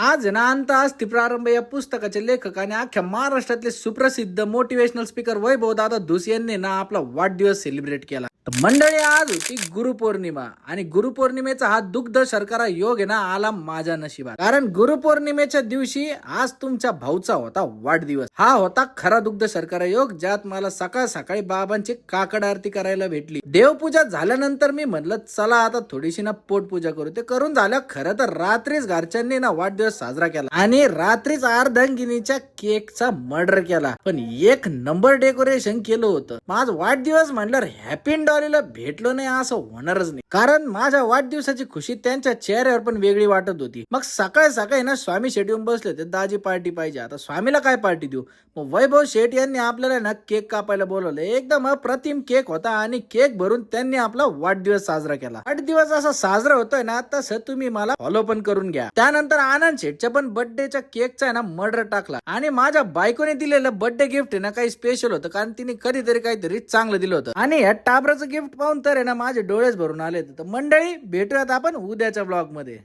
आज ना अंतःअस्थि प्रारंभ या पुस्तकाचे लेखक आणि अख्ख्या महाराष्ट्रातले सुप्रसिद्ध मोटिवेशनल स्पीकर वैभव दादा धूस यांनी ना आपला वाढदिवस सेलिब्रेट केला. तर मंडळी, आज होती गुरुपौर्णिमा आणि गुरुपौर्णिमेचा हा दुग्ध शर्करा योग आहे ना आला माझ्या नशिबात. कारण गुरुपौर्णिमेच्या दिवशी आज तुमच्या भाऊचा होता वाढदिवस. हा होता खरा दुग्ध शर्करा योग, ज्यात मला सकाळ सकाळी बाबांची काकड आरती करायला भेटली. देवपूजा झाल्यानंतर मी म्हणलं चला आता थोडीशी ना पोटपूजा करू. ते करून झालं. खरं तर रात्रीच घरच्यांनी ना वाढदिवस साजरा केला आणि रात्रीच अर्धांगिनीच्या केकचा मर्डर केला. पण एक नंबर डेकोरेशन केलं होतं. माझा वाढदिवस म्हणल्यावर हॅपी डॉलीला भेटलो नाही असं होणारच नाही. कारण माझ्या वाढदिवसाची खुशी त्यांच्या चेहऱ्यावर पण वेगळी वाटत होती. मग सकाळी सकाळी ना स्वामी शेट येऊन बसले होते. दाजी पार्टी पाहिजे. आता स्वामीला काय पार्टी देऊ? मग वैभव शेट यांनी आपल्याला ना केक कापायला बोलवलं. एकदम अप्रतिम केक होता आणि केक भरून त्यांनी आपला वाढदिवस साजरा केला. वाढदिवस असा साजरा होतोय ना तसं तुम्ही मला फॉलो पण करून घ्या. त्यानंतर आनंद शेटच्या पण बर्थडेच्या केकचा ना मर्डर टाकला आणि माझ्या बायकोने दिलेलं बर्थडे गिफ्ट आहे ना काही स्पेशल होतं, कारण तिने कधीतरी काहीतरी चांगलं दिलं होतं. आणि या टाबराचं गिफ्ट पाहून तर आहे ना माझे डोळेच भरून आले. तर मंडळी, भेटूयात आपण उद्याच्या ब्लॉग मध्ये.